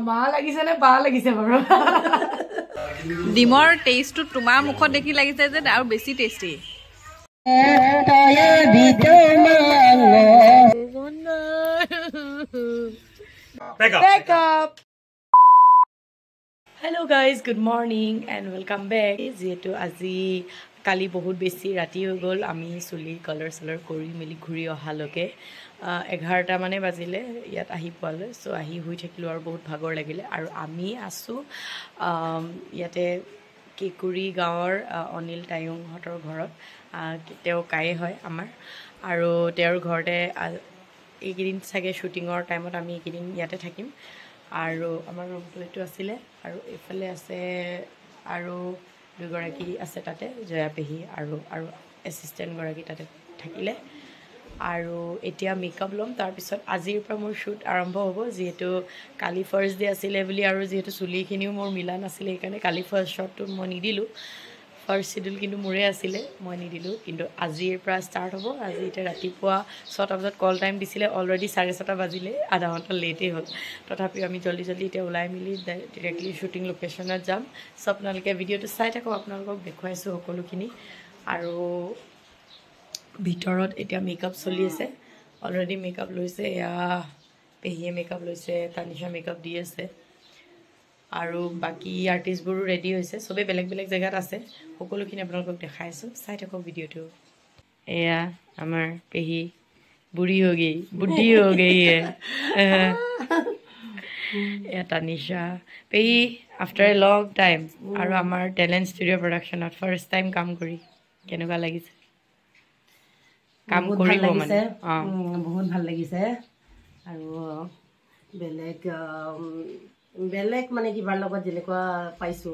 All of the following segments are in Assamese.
মা লাগিছে নে বা লাগিছে বাৰু ডিমৰ টেষ্টটো তোমাৰ মুখত দেখি লাগিছে যে আৰু বেছি tasty Back up. Hello guys, good morning and welcome back. যেহেতু আজি কালি বহুত বেছি ৰাতি হৈ গ'ল আমি চুলি কালাৰ সালাৰ কৰি মেলি ঘূৰি অহালৈকে 11টা মানে বাজিলে ইয়াত আহি পোৱালৈ সো আহি হৈ থাকিলো আৰু বহুত ভাগৰ লাগিলে আৰু আমি আছো ইয়াতে কেকুৰি গাঁৱৰ অনিল টায়ুং হতৰ ঘৰত তেও কায়ে হয় আমাৰ আৰু তেওঁৰ ঘৰতে এইকেইদিন চাগে শ্বুটিঙৰ টাইমত আমি এইকেইদিন ইয়াতে থাকিম আৰু আমাৰ ৰুমটো এইটো আছিলে আৰু এফালে আছে আৰু দুগৰাকী আছে তাতে জয়া পেহী আৰু এছিষ্টেণ্ট গৰাকী তাতে থাকিলে আৰু এতিয়া মেকআপ ল'ম তাৰ পিছত আজিৰ পৰা মোৰ শ্বুট আৰম্ভ হ'ব যেহেতু কালি ফাৰ্ষ্ট ডে আছিলে বুলি আৰু যেহেতু চুলিখিনিও মোৰ মিলা নাছিলে সেইকাৰণে কালি ফাৰ্ষ্ট শ্বটটো মই নিদিলোঁ ফাৰ্ষ্ট শিডিউল কিন্তু মোৰে আছিলে মই নিদিলোঁ কিন্তু আজিৰ পৰা ষ্টাৰ্ট হ'ব আজি এতিয়া ৰাতিপুৱা 6টা বজাত কল টাইম দিছিলে অলৰেডি 6:30 বাজিলে আধা ঘণ্টা লেটেই হ'ল তথাপিও আমি জলদি এতিয়া ওলাই মিলি ডিৰেক্টলি শ্বুটিং লোকেশ্যনত যাম সো আপোনালোকে ভিডিঅ'টো চাই থাকক আপোনালোকক দেখুৱাইছোঁ সকলোখিনি আৰু ভিতৰত এতিয়া মেকআপ চলি আছে অলৰেডি মেকআপ লৈছে এয়া পেহীয়ে মেকআপ লৈছে তানিশা মেকআপ দি আছে আৰু বাকি আৰ্টিষ্টবোৰো ৰেডি হৈছে সবে বেলেগ বেলেগ জেগাত আছে সকলোখিনি আপোনালোকক দেখাইছোঁ চাই থাকক ভিডিঅ'টো এয়া আমাৰ পেহী বুঢ়ী হৈ গই বুদ্ধি হৈ গই এয়া তানিশা পেহী আফটাৰ এ লং টাইম আৰু আমাৰ টেলেণ্ট ষ্টুডিঅ' প্ৰডাকশ্যনত ফাৰ্ষ্ট টাইম কাম কৰি কেনেকুৱা লাগিছে কাম কৰিব মানে বহুত ভাল লাগিছে আৰু বেলেগ মানে কিবাৰ লগত যেনেকুৱা পাইছো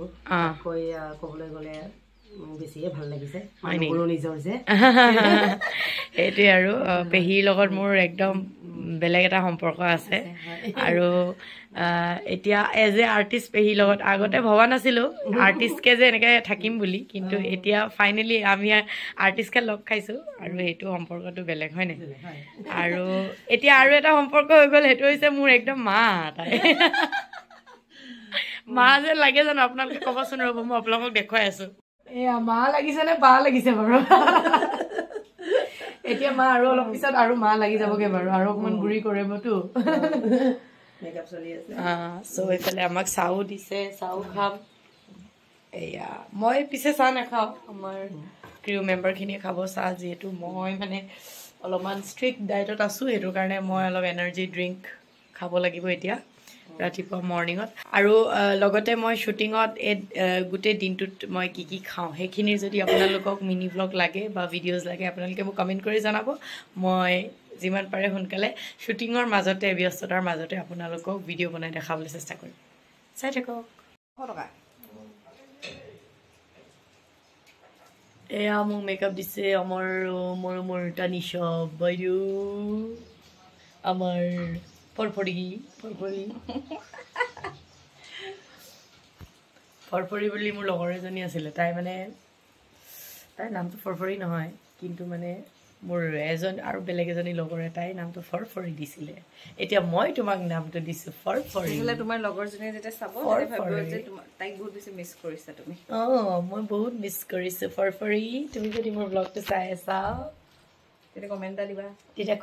কৈ ক'বলৈ গ'লে বেছিয়ে ভাল লাগিছে মানুহবোৰো নিজৰ যে এইটোৱে আৰু পেহীৰ লগত মোৰ একদম বেলেগ এটা সম্পৰ্ক আছে আৰু এতিয়া এজ এ আৰ্টিষ্ট পেহীৰ লগত আগতে ভবা নাছিলোঁ আৰ্টিষ্টকে যে এনেকৈ থাকিম বুলি কিন্তু এতিয়া ফাইনেলি আমি আৰ্টিষ্টকে লগ খাইছোঁ আৰু সেইটো সম্পৰ্কটো বেলেগ হয় নাই আৰু এতিয়া আৰু এটা সম্পৰ্ক হৈ গ'ল সেইটো হৈছে মোৰ একদম মা তাই মা যে লাগে জানো আপোনালোকে ক'বচোন ৰ'ব মই আপোনালোকক দেখুৱাই আছোঁ এয়া মা লাগিছে নে বা লাগিছে বাৰু এতিয়া মা আৰু অলপ পিছত আৰু মা লাগি যাবগে বাৰু আৰু অকমান গুৰি কৰিবতো মেকআপ চলি আছে সো এইফালে আমাক চাহো দিছে চাহো খাম এয়া মই পিছে চাহ নাখাওঁ আমাৰ ক্ৰিউ মেম্বাৰখিনিয়ে খাব চাহ যিহেতু মই মানে অলপমান ষ্ট্ৰিক্ট ডায়েটত আছোঁ সেইটো কাৰণে মই অলপ এনাৰ্জি ড্ৰিংক খাব লাগিব এতিয়া ৰাতিপুৱা মৰ্ণিঙত আৰু লগতে মই শ্বুটিঙত গোটেই দিনটোত মই কি খাওঁ সেইখিনিৰ যদি আপোনালোকক মিনি ব্লগ লাগে বা ভিডিঅ'জ লাগে আপোনালোকে মোক কমেণ্ট কৰি জনাব মই যিমান পাৰে সোনকালে শ্বুটিঙৰ মাজতে ব্যস্ততাৰ মাজতে আপোনালোকক ভিডিঅ' বনাই দেখাবলৈ চেষ্টা কৰিম চাই থাকক এয়া মোক মেকআপ দিছে আমাৰ মোৰ তানিশা বাইদেউ আমাৰ ফৰফৰি বুলি মোৰ লগৰ এজনী আছিলে তাই মানে তাইৰ নামটো ফৰফৰি নহয় কিন্তু মানে মোৰ এজন আৰু বেলেগ এজনী লগৰে তাইৰ নামটো ফৰফৰি দিছিলে এতিয়া মই তোমাক নামটো দিছো ফৰফৰি তোমাৰ লগৰজনীয়ে যেতিয়া চাব যে তাইক বহুত বেছি মিছ কৰিছা তুমি মই বহুত মিছ কৰিছো ফৰফৰি তুমি যদি মোৰ ব্লগটো চাই আছা তেতিয়া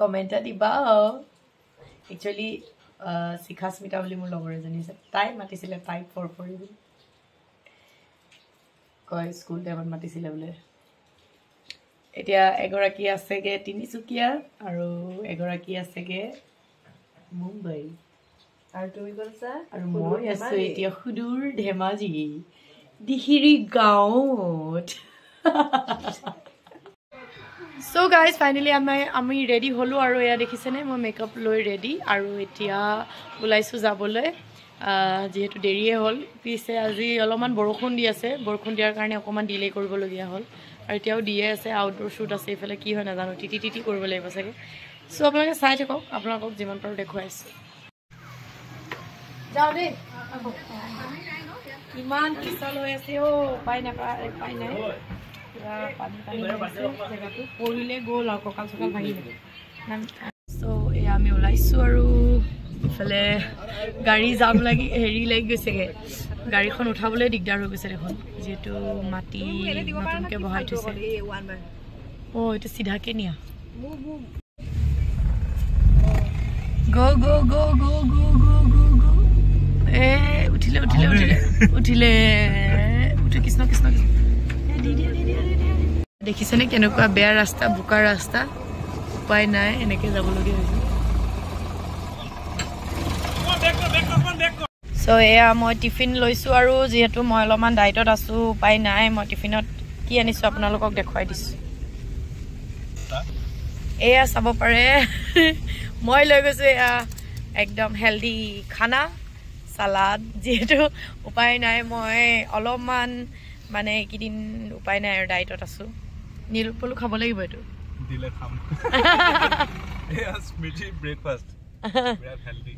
কমেণ্ট এটা দিবা একচুৱেলি শিখা স্মিতা বুলি মোৰ লগৰ এজনী আছে তাই মাতিছিলে তাইক ফৰফৰি বুলি কয় স্কুল টাইমত মাতিছিলে বোলে এতিয়া এগৰাকী আছেগে তিনিচুকীয়া আৰু এগৰাকী আছেগে মুম্বাই আৰু তুমি কৈছা আৰু মই আছো এতিয়া সুদূৰ ধেমাজি দিহিৰি গাঁৱত সো গাইজ ফাইনেলি আমি ৰেডি হ'লোঁ আৰু এয়া দেখিছেনে মই মেকআপ লৈ ৰেডি আৰু এতিয়া ওলাইছোঁ যাবলৈ যিহেতু দেৰিয়ে হ'ল পিছে আজি অলপমান বৰষুণ দি আছে বৰষুণ দিয়াৰ কাৰণে অকণমান ডিলে কৰিবলগীয়া হ'ল আৰু এতিয়াও দিয়ে আছে আউটডোৰ শ্বুট আছে এইফালে কি হয় নাজানো তিতি কৰিব লাগিব চাগে সো আপোনালোকে চাই থাকক আপোনালোকক যিমান পাৰোঁ দেখুৱাইছোঁ যাওঁ দেই ইমান পিছল হৈ আছে উপায় নাই পানী জেগাটো পৰিলে গ'ল আৰু কঁকাল চকাল ভাঙি গ'ল সো এয়া আমি ওলাইছোঁ আৰু ইফালে গাড়ী জাম লাগি হেৰি লাগি গৈছেগে গাড়ীখন উঠাবলৈ দিগদাৰ হৈ গৈছে দেখোন যেহেতু মাটি নতুনকে বহাই থৈছে ও এটা সিধাকে নিয়া গো গো গো গো গো গো গো গো এ উঠিলে উঠিলে উঠিলে উঠিলে উঠে কৃষ্ণ কৃষ্ণ দেখিছেনে কেনেকুৱা বেয়া ৰাস্তা বোকা ৰাস্তা উপায় নাই এনেকে যাবলগীয়া হৈছে সো এয়া মই টিফিন লৈছো আৰু যেহেতু মই অলপমান ডায়েটত আছো উপায় নাই মই টিফিনত কি আনিছো আপোনালোকক দেখুৱাই দিছো এয়া চাব পাৰে মই লৈ গৈছো এয়া একদম হেলদি খানা সালাড যেহেতু উপায় নাই মই অলপমান মানে কিদিন উপায় নাই আৰু ডায়েটত আছো নিৰুপলু খাব লাগিব এটো দিলে খাম এয়া স্মিথি ব্ৰেকফাষ্ট বিৰাট হেলদি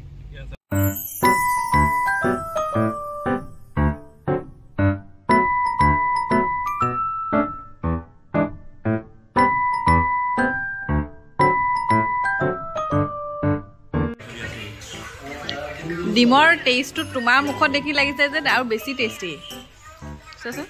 ডিমৰ টেষ্টটো তোমাৰ মুখত দেখি লাগিছে যে আৰু বেছি টেষ্টি চোৱাচোন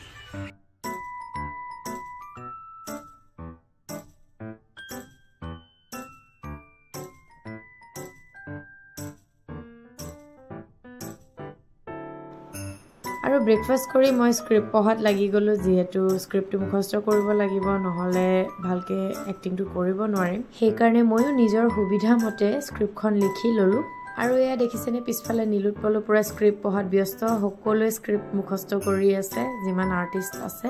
আৰু ব্ৰেকফাষ্ট কৰি মই স্ক্ৰিপ্ট পঢ়াত লাগি গ'লো যেহেতু স্ক্ৰিপ্টটো মুখস্থ কৰিব লাগিব নহ'লে ভালকে এক্টিংটো কৰিব নোৱাৰিম সেইকাৰণে ময়ো নিজৰ সুবিধা মতে স্ক্ৰিপ্টখন লিখি ল'লোঁ আৰু এয়া দেখিছেনে পিছফালে নীলোৎপল পুৰা স্ক্ৰিপ্ট পঢ়াত ব্যস্ত সকলোৱে স্ক্ৰিপ্ট মুখস্থ কৰি আছে যিমান আৰ্টিষ্ট আছে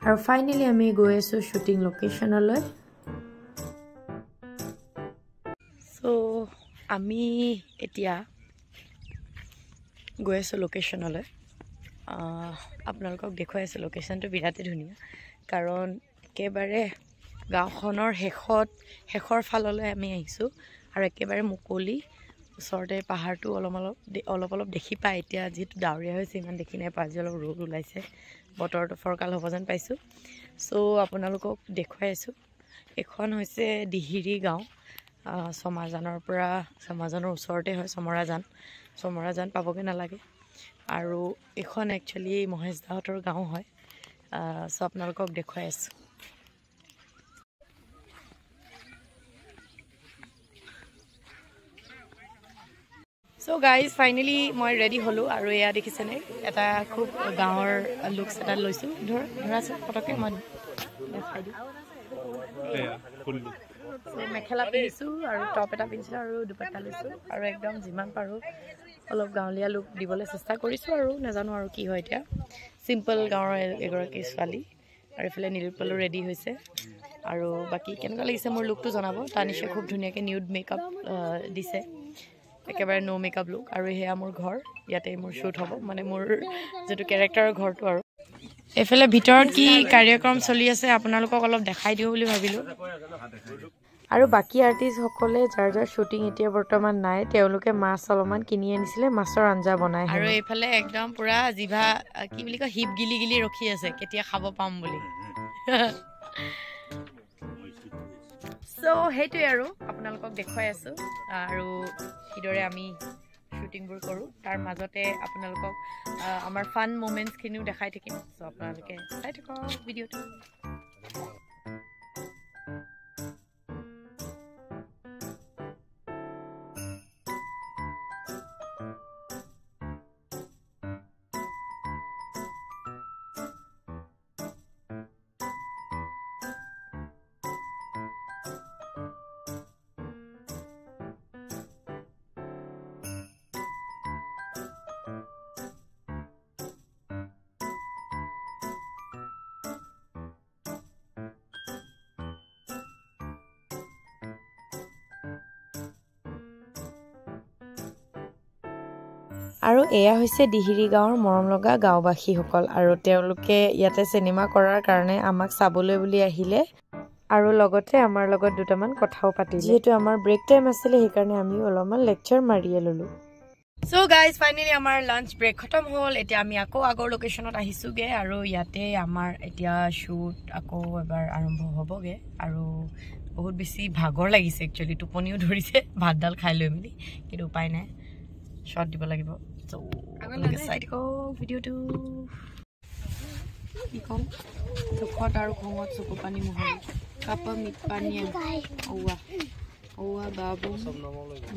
আৰু ফাইনেলি আমি গৈ আছো শুটিং লোকেশ্যনলৈ সো আমি এতিয়া গৈ আছো লোকেশ্যনলৈ আপোনালোকক দেখুৱাই আছো লোকেশ্যনটো বিৰাটেই ধুনীয়া কাৰণ একেবাৰে গাঁওখনৰ শেষৰ ফাললৈ আমি আহিছোঁ আৰু একেবাৰে মুকলি ওচৰতে পাহাৰটো অলপ অলপ দেখি পায় এতিয়া যিহেতু ডাৱৰীয়া হৈছে ইমান দেখি নাই পাই অলপ ৰ'দ ওলাইছে বতৰটো ফৰকাল হ'ব যেন পাইছোঁ চ' আপোনালোকক দেখুৱাই আছোঁ এখন হৈছে দিহিৰি গাঁও চমাজানৰ পৰা চমাজানৰ ওচৰতে হয় চমৰাজান পাবগৈ নালাগে আৰু এখন একচুৱেলি মহেশ দাহঁতৰ গাঁও হয় চ' আপোনালোকক দেখুৱাই আছোঁ চ' গাইজ ফাইনেলি মই ৰেডি হ'লোঁ আৰু এয়া দেখিছেনে এটা খুব গাঁৱৰ লুকছ এটা লৈছোঁ ধৰাচোন পটককৈ মই দেখাই দিওঁ মেখেলা পিন্ধিছোঁ আৰু টপ এটা পিন্ধিছোঁ আৰু দুপাট্টা লৈছোঁ আৰু একদম যিমান পাৰোঁ অলপ গাঁৱলীয়া লুক দিবলৈ চেষ্টা কৰিছোঁ আৰু নাজানো আৰু কি হয় এতিয়া চিম্পল গাঁৱৰ এগৰাকী ছোৱালী আৰু এইফালে নীলোৎপলো ৰেডি হৈছে আৰু বাকী কেনেকুৱা লাগিছে মোৰ লুকটো জনাব তানিছে খুব ধুনীয়াকৈ নিউড মেকআপ দিছে একেবাৰে নো মেকআপ লুক আৰু সেয়া মোৰ ঘৰ ইয়াতে মোৰ শ্বুট হ'ব মানে মোৰ যিটো কেৰেক্টাৰৰ ঘৰটো আৰু এইফালে ভিতৰত কি কাৰ্যক্ৰম চলি আছে আপোনালোকক অলপ দেখাই দিওঁ বুলি ভাবিলোঁ আৰু বাকী আৰ্টিষ্টসকলে যাৰ যাৰ শ্বুটিং এতিয়া বৰ্তমান নাই তেওঁলোকে মাছ অলপমান কিনি আনিছিলে মাছৰ আঞ্জা বনাই আৰু এইফালে একদম পুৰা জিভা কি বুলি কয় হিপ গিলি গিলি ৰখি আছে কেতিয়া খাব পাম বুলি চ' সেইটোৱে আৰু আপোনালোকক দেখুৱাই আছোঁ আৰু কিদৰে আমি শ্বুটিংবোৰ কৰোঁ তাৰ মাজতে আপোনালোকক আমাৰ ফান মোমেণ্টছখিনিও দেখাই থাকিম চ' আপোনালোকে চাই থাকক ভিডিঅ'টো আৰু এয়া হৈছে দিহিৰি গাঁৱৰ মৰম লগা গাঁওবাসীসকল আৰু তেওঁলোকে ইয়াতে চিনেমা কৰাৰ কাৰণে আমাক চাবলৈ বুলি আহিলে আৰু লগতে আমাৰ লগত দুটামান কথাও পাতিলে যিহেতু আমাৰ ব্ৰেক টাইম আছিলে সেইকাৰণে আমি অলপমান লেকচাৰ মাৰিয়ে ল'লোঁ So guys, finally our lunch break khatam hol. Etia ami ako agor location ot ahisuge aru yate amar etia shoot ako ebar arambho hoboge aru bahut besi bhagor lagise actually tuponiu dhorise bhat dal khai loi mili kitu upai nai shot dibo lagibo. So look side ko video to ikom to khot aru khongot soku pani mohoi kapa mit pani owa owa babu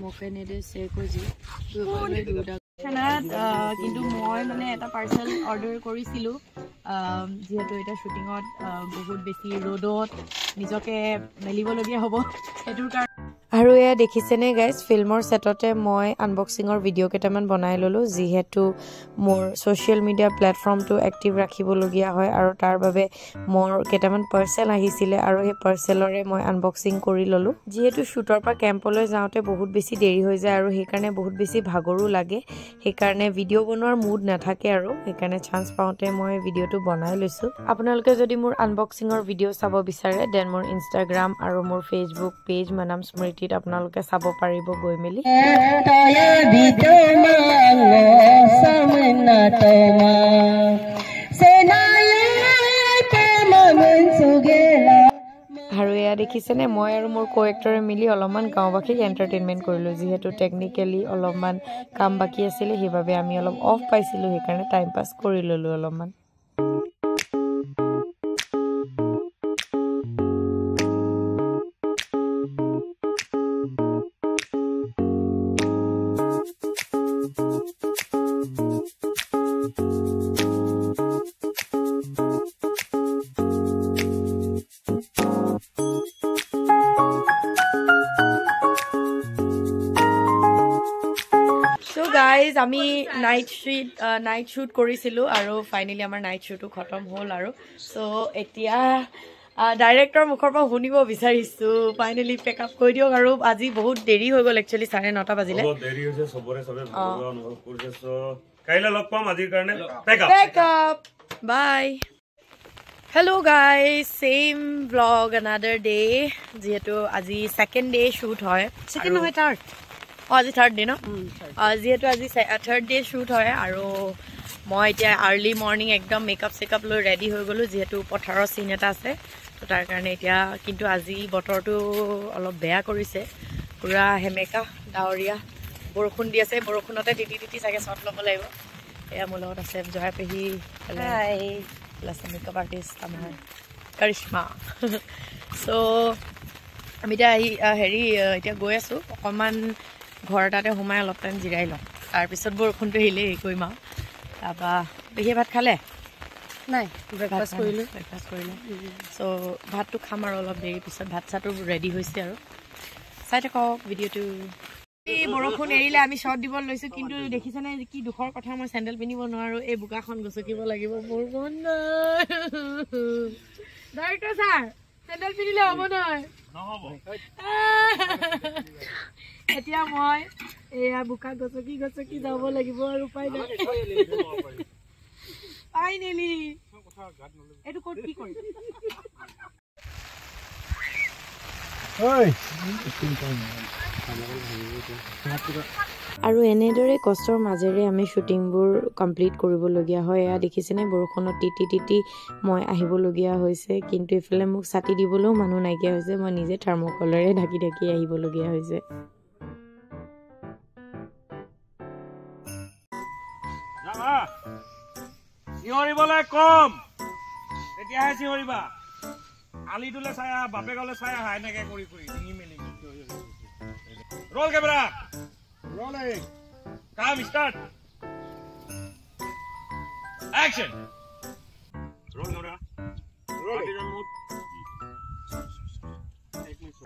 moke ne de se koji কিন্তু মই মানে এটা পাৰ্সেল অৰ্ডাৰ কৰিছিলো যেহেতু এটা শুটিঙত বহুত বেছি ৰ'দত নিজকে মেলিবলগীয়া হ'ব এটোৰ কাৰণে আৰু এয়া দেখিছেনে গাইজ ফিল্মৰ সেটতে মই আনবক্সিঙৰ ভিডিঅ' কেইটামান বনাই ললো যেহেতু মোৰ সোশ্যাল মিডিয়া প্লেটফৰ্মটো এক্টিভ ৰাখিবলগীয়া হয় আৰু তাৰ বাবে মোৰ কেইটামান পাৰ্সেল আহিছিলে আৰু এই পাৰ্সেলৰে মই আনবক্সিং কৰি ললো যেহেতু শুটৰ পৰা কেম্পলৈ যাওঁতে বহুত বেছি দেৰি হৈ যায় আৰু সেইকাৰণে বহুত বেছি ভাগৰো লাগে সেইকাৰণে ভিডিঅ' বনোৱাৰ মুড নাথাকে আৰু সেইকাৰণে চান্স পাওঁতে মই ভিডিঅ'টো বনাই লৈছো আপোনালোকে যদি মোৰ আনবক্সিঙৰ ভিডিঅ' চাব বিচাৰে দেন মোৰ ইনষ্টাগ্ৰাম আৰু মোৰ ফেচবুক পেজ মানাম স্মৃতিত আপোনালোকে চাব পাৰিব গৈ মেলি আৰু এয়া দেখিছেনে মই আৰু মোৰ কো-এক্টৰে মিলি অলপমান গাঁওবাসীক এণ্টাৰটেইনমেণ্ট কৰিলোঁ যিহেতু টেকনিকেলি অলপমান কাম বাকী আছিলে সেইবাবে আমি অলপ অফ পাইছিলোঁ সেইকাৰণে টাইম পাছ কৰি ল'লোঁ অলপমান guys আমি নাইট শুট কৰিছিলো আৰু ফাইনালি আমাৰ নাইট শুটটো খতম হ'ল আৰু সো এতিয়া ডাইৰেক্টৰ মুখৰ পৰা শুনিব বিচাৰিছো ফাইনালি পেক আপ কৰি দিওক আৰু আজি বহুত দেৰি হৈ গ'ল একচুয়ালি 9:30 বাজিলে বহুত দেৰি হৈছে সবৰে সবে ভাগৰ অনুভৱ কৰিছে সো কাইলৈ লগ পাম আজিৰ কাৰণে পেক আপ বাই Hello guys, same vlog another day. যেহেতু আজি second day shoot হয়. Second নহয় third. আজি third day ন? যেহেতু আজি third day shoot হয় আৰু মই এতিয়া early morning একদম মেকআপ সেকআপ লৈ ৰেডি হৈ গলো যেহেতু পথাৰৰ সিন এটা আছে তো তাৰ কাৰণে এতিয়া কিন্তু আজি বতৰটো অলপ বেয়া কৰিছে পুৰা হেমেকা ডাৱৰীয়া বৰষুণ দি আছে বৰষুণতে তিতি চাগে শট ল'ব লাগিব এয়া মোৰ লগত আছে জয়া পেহী হাই plus a makeup artist amar Karishma so আমি হেৰি এতিয়া গৈ আছো অকমান ঘৰটাতে হুমাই অলপ টাইম জিৰাই লওঁ তাৰ পিছত বৰষুণটো হিলে কইমা তাবা বেহি ভাত খালে নাই ব্ৰেকফাষ্ট কৰিলো সো ভাতটো খাম আৰু অলপ দেৰি পিছত ভাত চাটো ৰেডি হৈছে আৰু চাই থাকক ভিডিঅ'টো এই বৰষুণ এৰিলে আমি শট দিব লৈছো কিন্তু দেখিছনে কি দুখৰ কথা মই স্যান্ডেল পিনিব নোৱাৰো এই বুকাখন গছকিব লাগিব মোৰ মন নাই ডাইৰেক্টৰ স্যাৰ স্যান্ডেল পিনিলে হ'ব নহয় নহব এতিয়া মই এয়া বুকা গছকি যাব লাগিব আৰু উপায় নাই ফাইনালি এটো কোড কি কৰি ওই আৰু এনেদৰে কষ্টৰ মাজেৰে আমি শুটিংবোৰ কমপ্লিট কৰিবলগীয়া হয় এয়া দেখিছেনে বৰষুণত তিতি মই আহিবলগীয়া হৈছে কিন্তু ইফালে মোক ছাতি দিবলৈও মানুহ নাইকিয়া হৈছে মই নিজে থাৰ্মোকলেৰে ঢাকি আহিবলগীয়া হৈছে সিহৰিবলে কম তেতিয়াহে সিহৰিবা আলি দুলে চায়া বাপে গলে চায়া হাই নেকে কৰি ডিঙি মেলি roll camera rolling cam start action roll camera rolling mode एक मिनट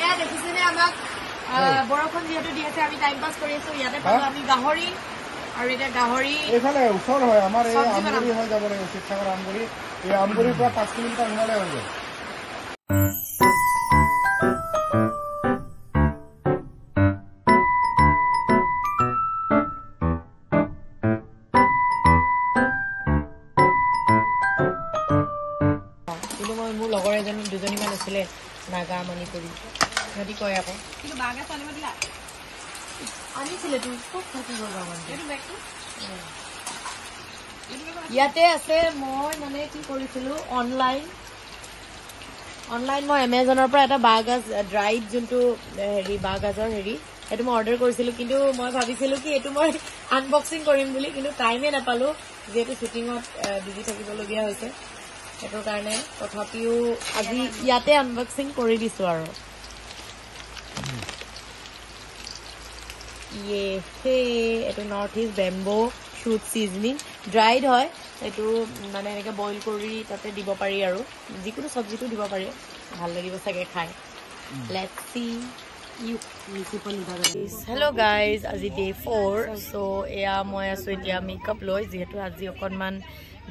या देखिसने আমাক বৰখন যেহেতু দি আছে আমি টাইম পাস কৰি আছো ইয়াতে পালো আমি গাহৰি আৰু এটা গাহৰি এফালে ওচৰ হয় আমাৰ এই আমগুৰি হৈ যাব লাগে শিক্ষাগৰ আমগুৰি এই আমগুৰিৰ পৰা 5 কিলোমিটাৰ হিমালে হৈ যায় মানি কৰি সিহঁতি কয় আকৌ কিন্তু বাগে চালিব দিলা আনিছিলে তুই খুব থাকিব ইয়াতে আছে মই মানে কি কৰিছিলো অনলাইন মই এমেজনৰ পৰা এটা বাঁহগাজ ড্ৰাইড যোনটো হেৰি বাঁহগাজৰ হেৰি সেইটো মই অৰ্ডাৰ কৰিছিলো কিন্তু মই ভাবিছিলো কি এইটো মই আনবক্সিং কৰিম বুলি কিন্তু টাইমে নাপালো যিহেতু শ্বুটিঙত বিজি থাকিবলগীয়া হৈছে সেইটোৰ কাৰণে তথাপিও আজি ইয়াতে আনবক্সিং কৰি দিছো আৰু এইটো north east bamboo shoot seasoning dried হয় এইটো মানে এনেকৈ বইল কৰি তাতে দিব পাৰি আৰু যিকোনো চব্জিটো দিব পাৰি ভাল লাগিব চাগে খাই লেটছ সি হেল্ল' গাইজ আজি ডে 4 চ' এয়া মই আছোঁ এতিয়া মেকআপ লৈ যিহেতু আজি অকণমান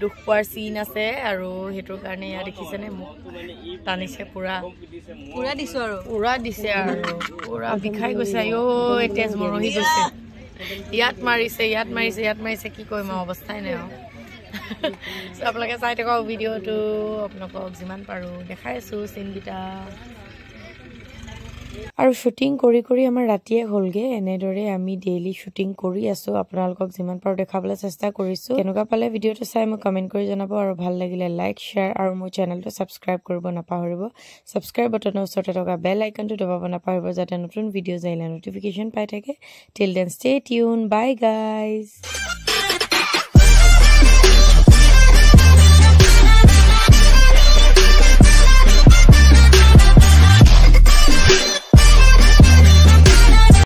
দুখ পোৱাৰ চিন আছে আৰু সেইটোৰ কাৰণে এয়া দেখিছেনে মোক টানিছে পুৰা দিছোঁ আৰু পুৰা বিষাই গৈছে অ' তেজ মৰহি গৈছে ইয়াত মাৰিছে কি কৰিম আৰু অৱস্থাই নাই আৰু আপোনালোকে চাই থাকক ভিডিঅ'টো আপোনালোকক যিমান পাৰোঁ দেখাই আছোঁ চিনকেইটা আৰু শ্বুটিং কৰি কৰি আমাৰ ৰাতিয়ে হ'লগে এনেদৰে আমি ডেইলি শ্বুটিং কৰি আছোঁ আপোনালোকক যিমান পাৰোঁ দেখাবলৈ চেষ্টা কৰিছোঁ কেনেকুৱা পালে ভিডিঅ'টো চাই মোক কমেণ্ট কৰি জনাব আৰু ভাল লাগিলে লাইক শ্বেয়াৰ আৰু মোৰ চেনেলটো ছাবস্ক্ৰাইব কৰিব নাপাহৰিব ছাবস্ক্ৰাইব বাটনৰ ওচৰতে থকা বেল আইকনটো দবাব নাপাহৰিব যাতে নতুন ভিডিঅ'জ আহিলে নটিফিকেশ্যন পাই থাকে till then stay tune bye guys